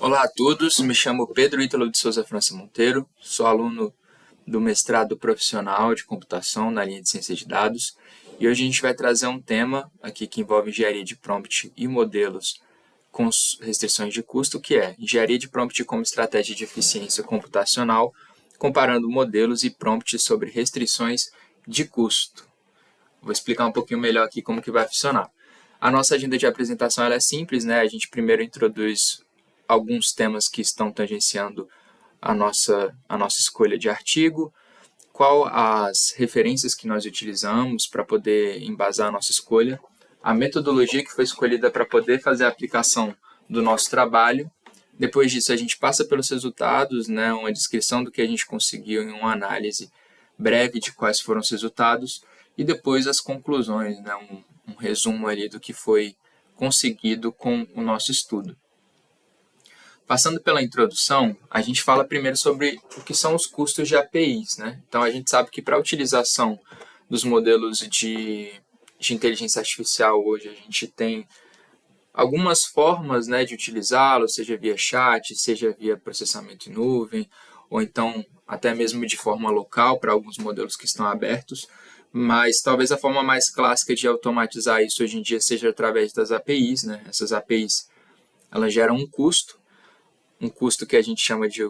Olá a todos, me chamo Pedro Ítalo de Souza França Monteiro, sou aluno do mestrado profissional de computação na linha de ciência de dados e hoje a gente vai trazer um tema aqui que envolve engenharia de prompt e modelos com restrições de custo, que é engenharia de prompt como estratégia de eficiência computacional, comparando modelos e prompts sobre restrições de custo. Vou explicar um pouquinho melhor aqui como que vai funcionar. A nossa agenda de apresentação ela é simples, né? A gente primeiro introduz alguns temas que estão tangenciando a nossa escolha de artigo, qual as referências que nós utilizamos para poder embasar a nossa escolha, a metodologia que foi escolhida para poder fazer a aplicação do nosso trabalho. Depois disso, a gente passa pelos resultados, né, uma descrição do que a gente conseguiu em uma análise breve de quais foram os resultados, e depois as conclusões, né, um resumo ali do que foi conseguido com o nosso estudo. Passando pela introdução, a gente fala primeiro sobre o que são os custos de APIs, né? Então, a gente sabe que para a utilização dos modelos de inteligência artificial hoje, a gente tem algumas formas, né, de utilizá-lo, seja via chat, seja via processamento em nuvem, ou então até mesmo de forma local para alguns modelos que estão abertos, mas talvez a forma mais clássica de automatizar isso hoje em dia seja através das APIs, né? Essas APIs, elas geram um custo que a gente chama de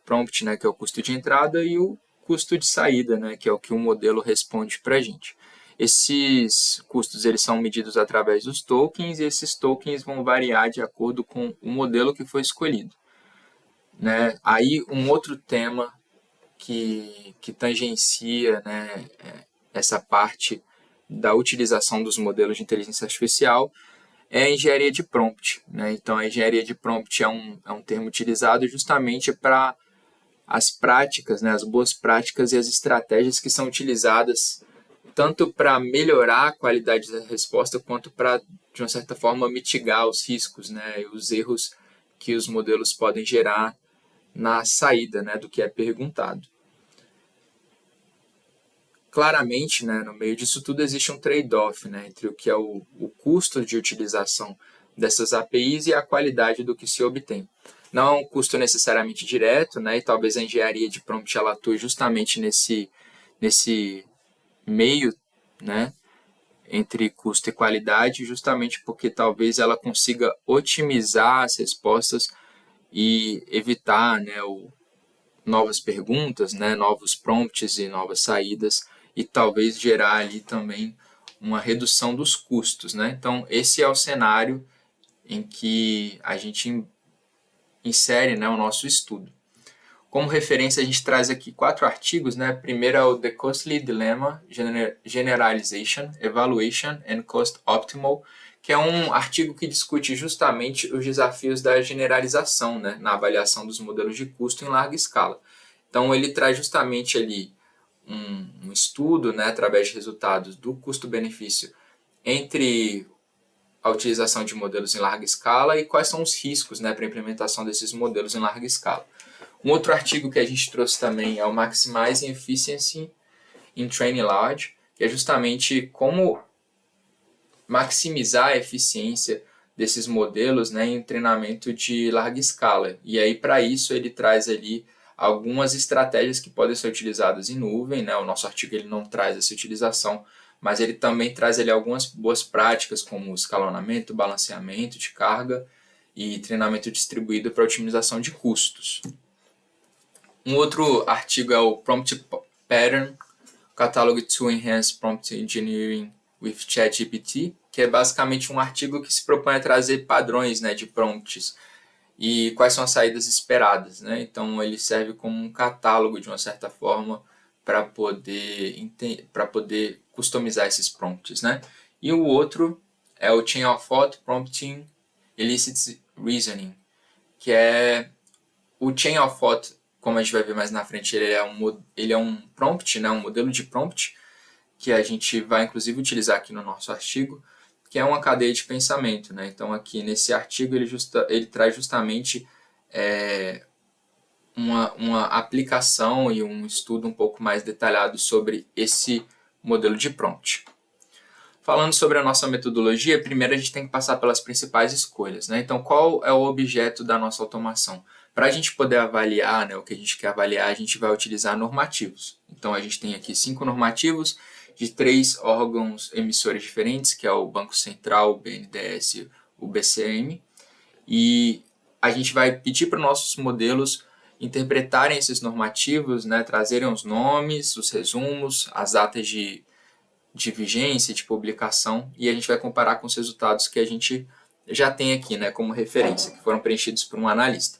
prompt, né, que é o custo de entrada, e o custo de saída, né, que é o que o modelo responde para a gente. Esses custos eles são medidos através dos tokens, e esses tokens vão variar de acordo com o modelo que foi escolhido, né? Aí um outro tema que tangencia, né, essa parte da utilização dos modelos de inteligência artificial é a engenharia de prompt, né? Então, a engenharia de prompt é um termo utilizado justamente para as práticas, né, as boas práticas e as estratégias que são utilizadas tanto para melhorar a qualidade da resposta quanto para, de uma certa forma, mitigar os riscos, né, e os erros que os modelos podem gerar na saída, né, do que é perguntado. Claramente, né, no meio disso tudo existe um trade-off, né, entre o que é o custo de utilização dessas APIs e a qualidade do que se obtém. Não é um custo necessariamente direto, né, e talvez a engenharia de prompt ela atue justamente nesse meio, né, entre custo e qualidade, justamente porque talvez ela consiga otimizar as respostas e evitar, né, novas perguntas, né, novos prompts e novas saídas, e talvez gerar ali também uma redução dos custos, né? Então, esse é o cenário em que a gente insere, né, o nosso estudo. Como referência, a gente traz aqui 4 artigos, né? Primeiro é o The Costly Dilemma, Generalization, Evaluation and Cost Optimal, que é um artigo que discute justamente os desafios da generalização, né, na avaliação dos modelos de custo em larga escala. Então, ele traz justamente ali um estudo, né, através de resultados do custo-benefício entre a utilização de modelos em larga escala e quais são os riscos, né, para a implementação desses modelos em larga escala. Um outro artigo que a gente trouxe também é o Maximizing Efficiency in Training Large, que é justamente como maximizar a eficiência desses modelos, né, em treinamento de larga escala. E aí, para isso, ele traz ali algumas estratégias que podem ser utilizadas em nuvem, né? O nosso artigo ele não traz essa utilização, mas ele também traz ali algumas boas práticas, como escalonamento, balanceamento de carga e treinamento distribuído para otimização de custos. Um outro artigo é o Prompt Pattern Catalog to Enhance Prompt Engineering with ChatGPT, que é basicamente um artigo que se propõe a trazer padrões, né, de prompts e quais são as saídas esperadas, né? Então ele serve como um catálogo de uma certa forma para poder customizar esses prompts, né? E o outro é o Chain of Thought Prompting Illicit Reasoning, que é o Chain of Thought, como a gente vai ver mais na frente, ele é um prompt, né, um modelo de prompt que a gente vai inclusive utilizar aqui no nosso artigo, que é uma cadeia de pensamento, né? Então aqui nesse artigo ele traz justamente uma aplicação e um estudo um pouco mais detalhado sobre esse modelo de prompt. Falando sobre a nossa metodologia, primeiro a gente tem que passar pelas principais escolhas, né? Então, qual é o objeto da nossa automação? Para a gente poder avaliar, né, o que a gente quer avaliar, a gente vai utilizar normativos. Então, a gente tem aqui 5 normativos de 3 órgãos emissores diferentes, que é o Banco Central, o BNDES e o BCM. E a gente vai pedir para os nossos modelos interpretarem esses normativos, né, trazerem os nomes, os resumos, as datas de vigência, de publicação, e a gente vai comparar com os resultados que a gente já tem aqui, né, como referência, que foram preenchidos por um analista.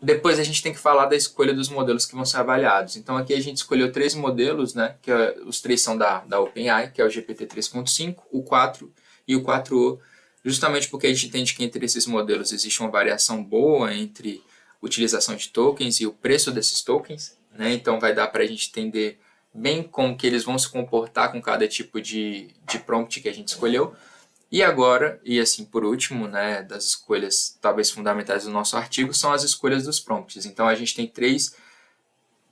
Depois a gente tem que falar da escolha dos modelos que vão ser avaliados. Então aqui a gente escolheu 3 modelos, né, que os 3 são da OpenAI, que é o GPT 3.5, o 4 e o 4o, justamente porque a gente entende que entre esses modelos existe uma variação boa entre utilização de tokens e o preço desses tokens, né, então vai dar para a gente entender bem como que eles vão se comportar com cada tipo de prompt que a gente escolheu. E agora, e assim por último, né, das escolhas talvez fundamentais do nosso artigo, são as escolhas dos prompts. Então a gente tem 3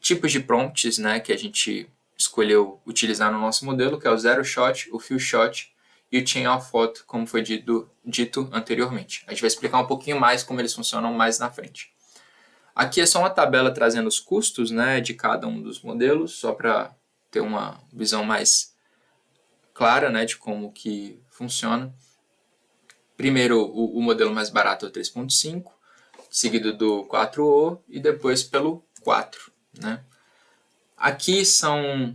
tipos de prompts, né, que a gente escolheu utilizar no nosso modelo, que é o Zero Shot, o Few Shot e o Chain of Thought, como foi dito anteriormente. A gente vai explicar um pouquinho mais como eles funcionam mais na frente. Aqui é só uma tabela trazendo os custos, né, de cada um dos modelos, só para ter uma visão mais clara, né, de como que funciona. Primeiro, o modelo mais barato é o 3.5, seguido do 4o e depois pelo 4. Né? Aqui são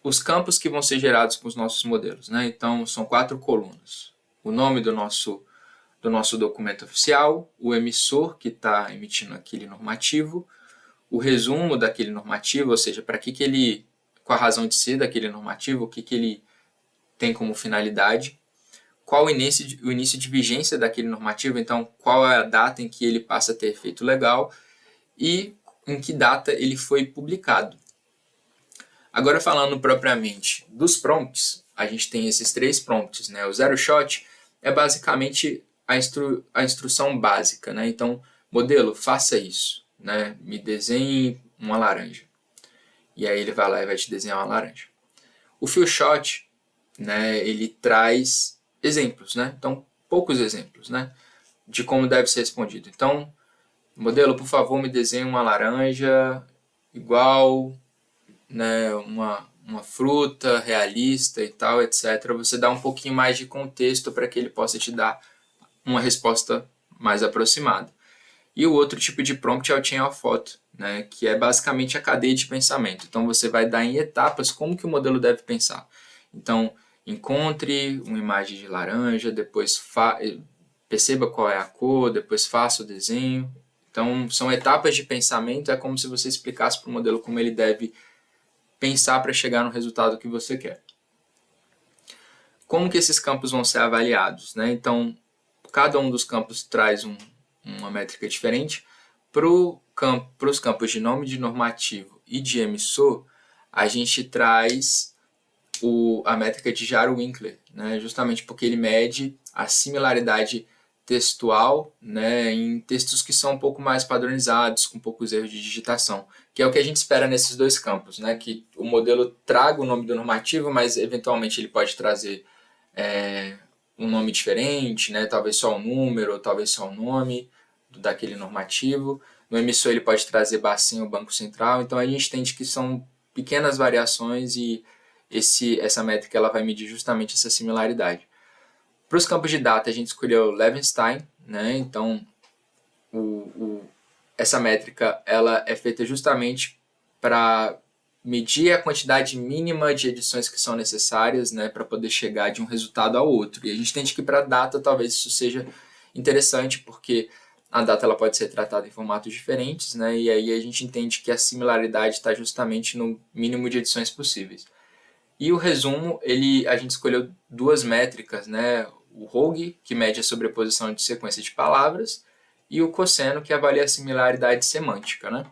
os campos que vão ser gerados com os nossos modelos. Né? Então, são 4 colunas. O nome do nosso documento oficial, o emissor que está emitindo aquele normativo, o resumo daquele normativo, ou seja, para que ele, qual a razão de ser daquele normativo, o que ele tem como finalidade, qual o início de vigência daquele normativo, então qual é a data em que ele passa a ter efeito legal e em que data ele foi publicado. Agora falando propriamente dos prompts, a gente tem esses 3 prompts. Né? O Zero Shot é basicamente a instrução básica. Né? Então, modelo, faça isso. Né? Me desenhe uma laranja. E aí ele vai lá e vai te desenhar uma laranja. O Few Shot, né, ele traz exemplos, né? Então, poucos exemplos, né, de como deve ser respondido. Então, modelo, por favor, me desenhe uma laranja igual, né, uma fruta realista e tal, etc. Você dá um pouquinho mais de contexto para que ele possa te dar uma resposta mais aproximada. E o outro tipo de prompt é o Chain of Thought, né, que é basicamente a cadeia de pensamento. Então, você vai dar em etapas como que o modelo deve pensar. Então, encontre uma imagem de laranja, depois perceba qual é a cor, depois faça o desenho. Então, são etapas de pensamento, é como se você explicasse para o modelo como ele deve pensar para chegar no resultado que você quer. Como que esses campos vão ser avaliados? Né? Então, cada um dos campos traz uma métrica diferente. Para os campos de nome de normativo e de emissor, a gente traz a métrica de Jaro-Winkler, né? Justamente porque ele mede a similaridade textual, né, em textos que são um pouco mais padronizados, com poucos erros de digitação, que é o que a gente espera nesses 2 campos, né? Que o modelo traga o nome do normativo, mas eventualmente ele pode trazer um nome diferente, né? Talvez só um número, ou talvez só o nome daquele normativo. No emissor ele pode trazer bacinho ou Banco Central, então a gente entende que são pequenas variações e essa métrica ela vai medir justamente essa similaridade. Para os campos de data a gente escolheu Levenstein, né? Então essa métrica ela é feita justamente para medir a quantidade mínima de edições que são necessárias, né, para poder chegar de um resultado ao outro. E a gente entende que para data talvez isso seja interessante, porque a data ela pode ser tratada em formatos diferentes, né, e aí a gente entende que a similaridade está justamente no mínimo de edições possíveis. E o resumo, a gente escolheu 2 métricas, né, o ROG, que mede a sobreposição de sequência de palavras, e o cosseno, que avalia a similaridade semântica. Né?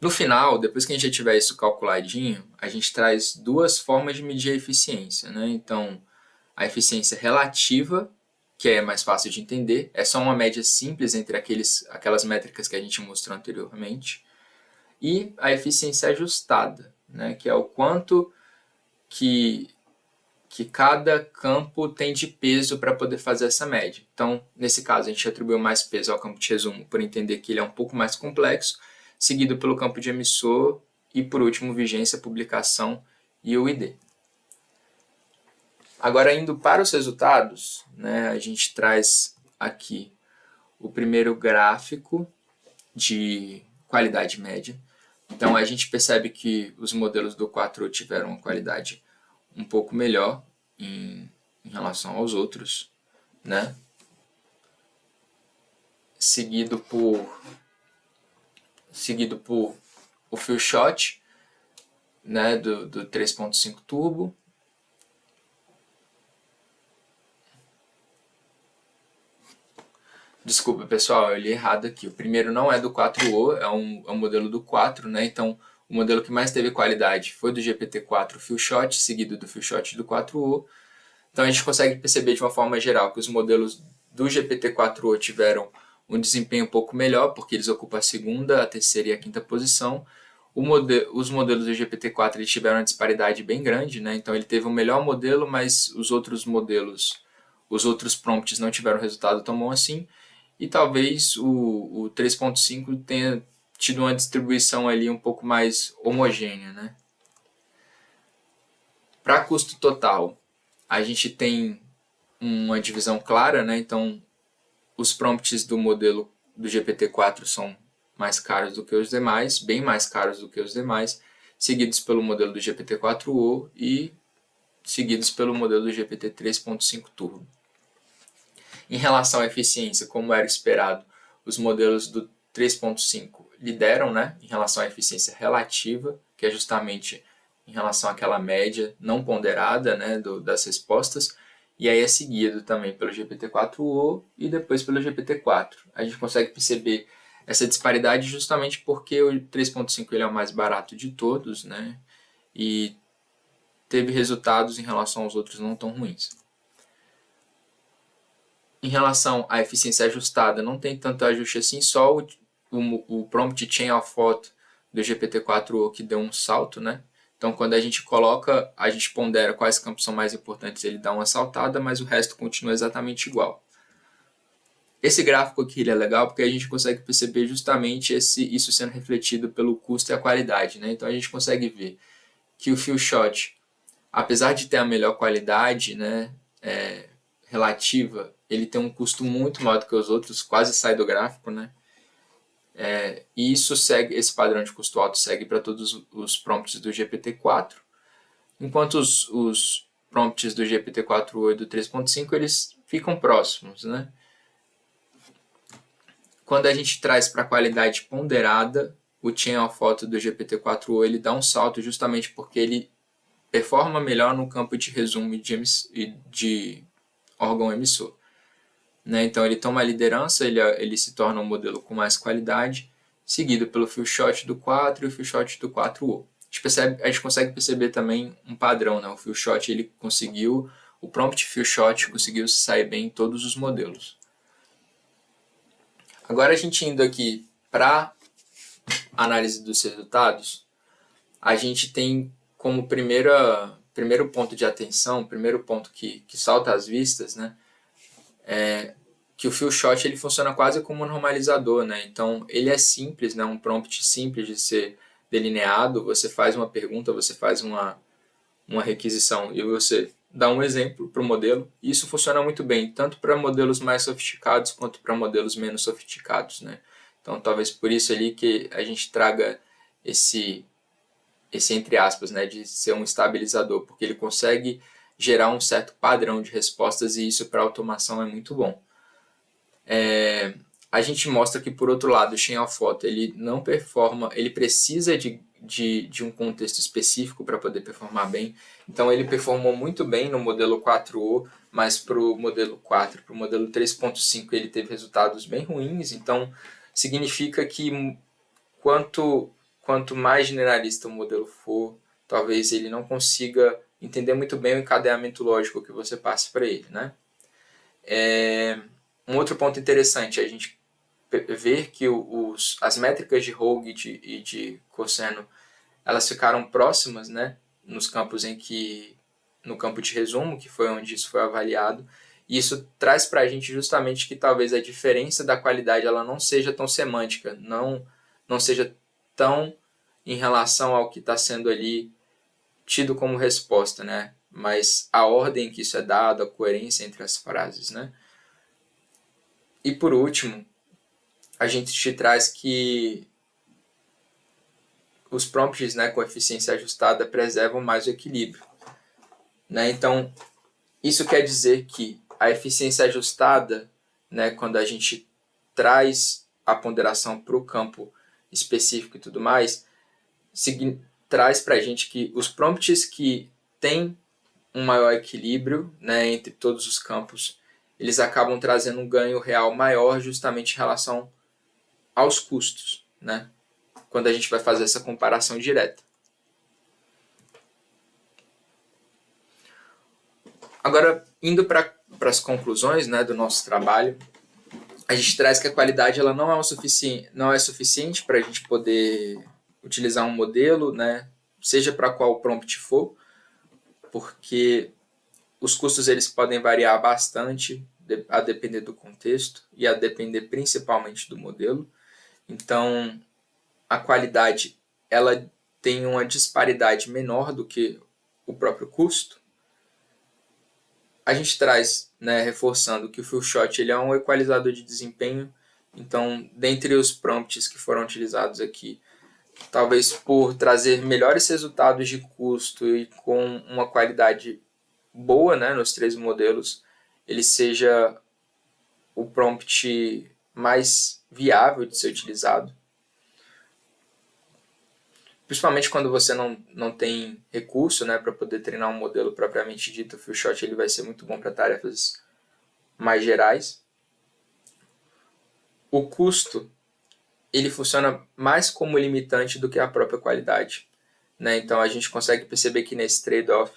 No final, depois que a gente já tiver isso calculadinho, a gente traz 2 formas de medir a eficiência. Né? Então, a eficiência relativa, que é mais fácil de entender, é só uma média simples entre aquelas métricas que a gente mostrou anteriormente, e a eficiência ajustada, né? Que é o quanto que cada campo tem de peso para poder fazer essa média. Então, nesse caso, a gente atribuiu mais peso ao campo de resumo por entender que ele é um pouco mais complexo, seguido pelo campo de emissor e, por último, vigência, publicação e o ID. Agora, indo para os resultados, né, a gente traz aqui o primeiro gráfico de qualidade média. Então, a gente percebe que os modelos do 4O tiveram uma qualidade um pouco melhor em relação aos outros, né? Seguido por o Few Shot, né, do 3.5 Turbo. Desculpa, pessoal, eu li errado aqui. O primeiro não é do 4O, é um modelo do 4, né? Então, o modelo que mais teve qualidade foi do GPT-4 Few Shot, seguido do Few Shot do 4O. Então, a gente consegue perceber de uma forma geral que os modelos do GPT-4O tiveram um desempenho um pouco melhor, porque eles ocupam a segunda, a terceira e a quinta posição. Os modelos do GPT-4 eles tiveram uma disparidade bem grande, né? Então, ele teve o melhor modelo, mas os outros prompts não tiveram resultado tão bom assim. E talvez o 3.5 tenha tido uma distribuição ali um pouco mais homogênea, né? Para custo total, a gente tem uma divisão clara, né? Então, os prompts do modelo do GPT-4 são mais caros do que os demais, bem mais caros do que os demais, seguidos pelo modelo do GPT-4o e seguidos pelo modelo do GPT 3.5 Turbo. Em relação à eficiência, como era esperado, os modelos do 3.5 lideram, né, em relação à eficiência relativa, que é justamente em relação àquela média não ponderada, né, das respostas, e aí é seguido também pelo GPT-4o e depois pelo GPT-4. A gente consegue perceber essa disparidade justamente porque o 3.5 ele é o mais barato de todos, né, e teve resultados em relação aos outros não tão ruins. Em relação à eficiência ajustada, não tem tanto ajuste assim, só o prompt chain of thought do GPT-4o que deu um salto, né? Então, quando a gente coloca, a gente pondera quais campos são mais importantes, ele dá uma saltada, mas o resto continua exatamente igual. Esse gráfico aqui ele é legal porque a gente consegue perceber justamente isso sendo refletido pelo custo e a qualidade, né? Então, a gente consegue ver que o Few Shot, apesar de ter a melhor qualidade, né, relativa, ele tem um custo muito maior do que os outros, quase sai do gráfico, né? E isso segue, esse padrão de custo alto segue para todos os prompts do GPT-4, enquanto os prompts do GPT-4o e do 3.5 eles ficam próximos, né? Quando a gente traz para a qualidade ponderada, o chain of thought do GPT-4o ele dá um salto justamente porque ele performa melhor no campo de resumo e de órgão emissor. Né? Então ele toma a liderança, ele se torna um modelo com mais qualidade, seguido pelo Few Shot do 4 e o Few Shot do 4o. A gente consegue perceber também um padrão, né? O Few Shot o prompt Few Shot conseguiu se sair bem em todos os modelos. Agora a gente indo aqui para análise dos resultados, a gente tem como primeiro ponto de atenção, primeiro ponto que salta às vistas, né? Que o Few Shot ele funciona quase como um normalizador, né? Então ele é simples, né? Um prompt simples de ser delineado. Você faz uma pergunta, você faz uma requisição e você dá um exemplo para o modelo. E isso funciona muito bem, tanto para modelos mais sofisticados quanto para modelos menos sofisticados, né? Então talvez por isso ali que a gente traga esse entre aspas, né, de ser um estabilizador, porque ele consegue gerar um certo padrão de respostas e isso para automação é muito bom. A gente mostra que, por outro lado, o chain of thought ele não performa, ele precisa de um contexto específico para poder performar bem. Então, ele performou muito bem no modelo 4o, mas para o modelo 4, para o modelo 3.5, ele teve resultados bem ruins. Então, significa que quanto mais generalista o modelo for, talvez ele não consiga entender muito bem o encadeamento lógico que você passe para ele, né? Um outro ponto interessante é a gente ver que as métricas de Hoggit e de cosseno elas ficaram próximas, né? nos campos no campo de resumo, que foi onde isso foi avaliado. E isso traz para a gente justamente que talvez a diferença da qualidade ela não seja tão semântica, não seja tão em relação ao que está sendo ali tido como resposta, né? Mas a ordem que isso é dado, a coerência entre as frases, né? E por último, a gente te traz que os prompts, né, com eficiência ajustada preservam mais o equilíbrio, né? Então, isso quer dizer que a eficiência ajustada, né, quando a gente traz a ponderação para o campo específico e tudo mais, traz para a gente que os prompts que têm um maior equilíbrio, né, entre todos os campos, eles acabam trazendo um ganho real maior justamente em relação aos custos, né, quando a gente vai fazer essa comparação direta. Agora, indo para as conclusões, né, do nosso trabalho, a gente traz que a qualidade ela não é suficiente para a gente poder utilizar um modelo, né, seja para qual prompt for, porque os custos eles podem variar bastante a depender do contexto e a depender principalmente do modelo. Então, a qualidade ela tem uma disparidade menor do que o próprio custo. A gente traz, né, reforçando que o Feelshot ele é um equalizador de desempenho. Então, dentre os prompts que foram utilizados aqui, talvez por trazer melhores resultados de custo e com uma qualidade boa, né, nos 3 modelos, ele seja o prompt mais viável de ser utilizado. Principalmente quando você não tem recurso, né, para poder treinar um modelo propriamente dito, o Feelshot ele vai ser muito bom para tarefas mais gerais. O custo ele funciona mais como limitante do que a própria qualidade, né? Então a gente consegue perceber que nesse trade-off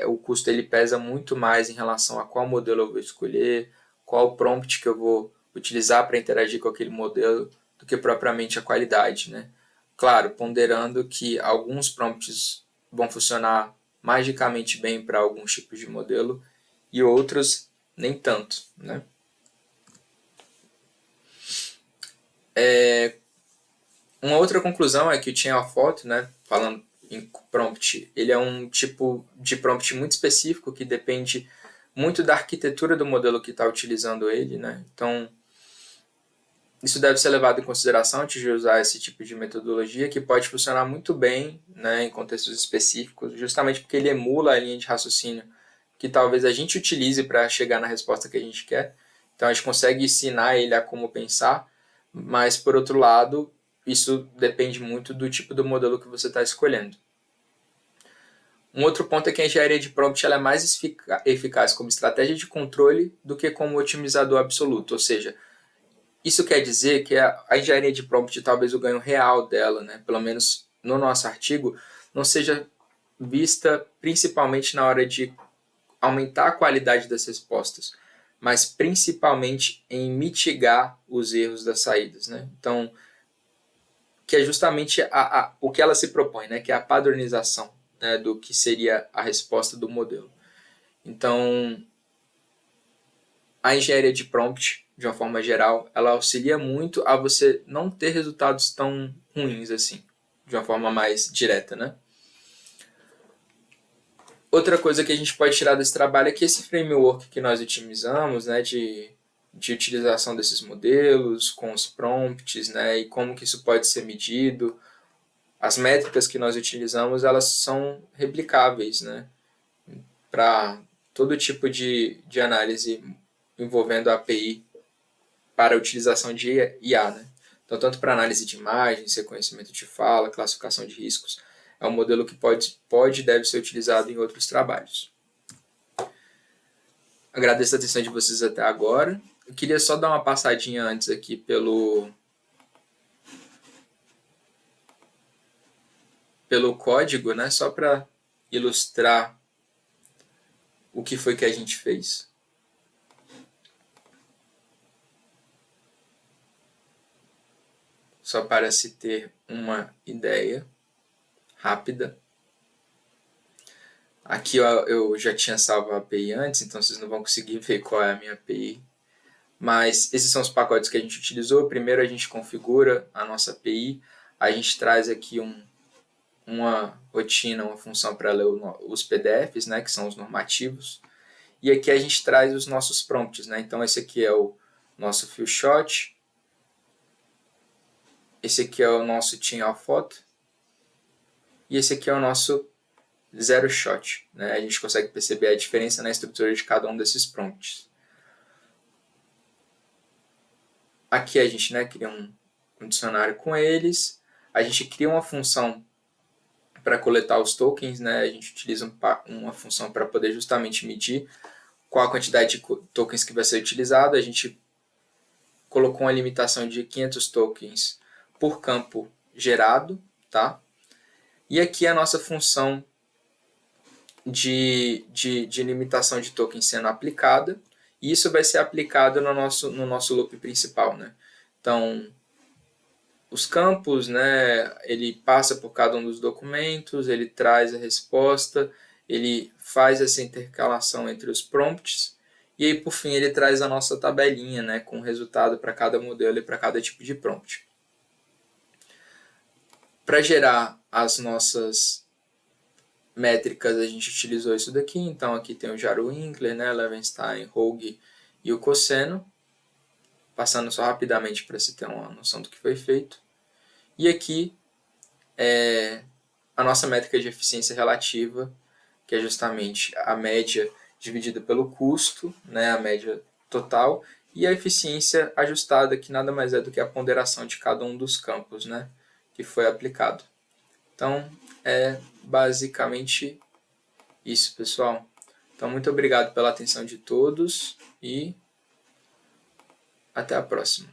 o custo ele pesa muito mais em relação a qual modelo eu vou escolher, qual prompt que eu vou utilizar para interagir com aquele modelo, do que propriamente a qualidade, né? Claro, ponderando que alguns prompts vão funcionar magicamente bem para alguns tipos de modelo e outros nem tanto, né? Uma outra conclusão é que o Chain of Thought, né, falando em prompt, ele é um tipo de prompt muito específico que depende muito da arquitetura do modelo que está utilizando ele, né? Então, isso deve ser levado em consideração antes de usar esse tipo de metodologia, que pode funcionar muito bem, né, em contextos específicos, justamente porque ele emula a linha de raciocínio que talvez a gente utilize para chegar na resposta que a gente quer. Então, a gente consegue ensinar ele a como pensar, mas, por outro lado, isso depende muito do tipo do modelo que você está escolhendo. Um outro ponto é que a engenharia de prompt ela é mais eficaz como estratégia de controle do que como otimizador absoluto, ou seja, isso quer dizer que a engenharia de prompt, talvez o ganho real dela, né, pelo menos no nosso artigo, não seja vista principalmente na hora de aumentar a qualidade das respostas, mas principalmente em mitigar os erros das saídas, né? Então, que é justamente o que ela se propõe, né, que é a padronização, né, do que seria a resposta do modelo. Então, a engenharia de prompt, de uma forma geral, ela auxilia muito a você não ter resultados tão ruins assim, de uma forma mais direta, né? Outra coisa que a gente pode tirar desse trabalho é que esse framework que nós otimizamos, né, de utilização desses modelos, com os prompts, né, e como que isso pode ser medido, as métricas que nós utilizamos, elas são replicáveis, né, para todo tipo de análise envolvendo a API para a utilização de IA, né? Então, tanto para análise de imagens, reconhecimento de fala, classificação de riscos, é um modelo que pode e deve ser utilizado em outros trabalhos. Agradeço a atenção de vocês até agora. Eu queria só dar uma passadinha antes aqui pelo código, né? Só para ilustrar o que foi que a gente fez. Só para se ter uma ideia rápida. Aqui eu já tinha salvo a API antes, então vocês não vão conseguir ver qual é a minha API. Mas esses são os pacotes que a gente utilizou. Primeiro a gente configura a nossa API, a gente traz aqui uma rotina, uma função para ler os PDFs, né, que são os normativos. E aqui a gente traz os nossos prompts, né? Então esse aqui é o nosso fill shot, esse aqui é o nosso team of photo, e esse aqui é o nosso zero shot, né? A gente consegue perceber a diferença na estrutura de cada um desses prompts. Aqui a gente, né, cria um dicionário com eles, a gente cria uma função para coletar os tokens, né? A gente utiliza uma função para poder justamente medir qual a quantidade de tokens que vai ser utilizado. A gente colocou uma limitação de 500 tokens por campo gerado, tá? E aqui a nossa função de limitação de tokens sendo aplicada, e isso vai ser aplicado no nosso loop principal, né? Então, os campos, né, ele passa por cada um dos documentos, ele traz a resposta, ele faz essa intercalação entre os prompts, e aí, por fim, ele traz a nossa tabelinha, né, com o resultado para cada modelo e para cada tipo de prompt. Para gerar as nossas métricas, a gente utilizou isso daqui. Então, aqui tem o Jaro-Winkler, né, Levenstein, Hogue e o cosseno. Passando só rapidamente para se ter uma noção do que foi feito. E aqui é a nossa métrica de eficiência relativa, que é justamente a média dividida pelo custo, né, a média total, e a eficiência ajustada, que nada mais é do que a ponderação de cada um dos campos, né, que foi aplicado. Então, é basicamente isso, pessoal. Então, muito obrigado pela atenção de todos e até a próxima.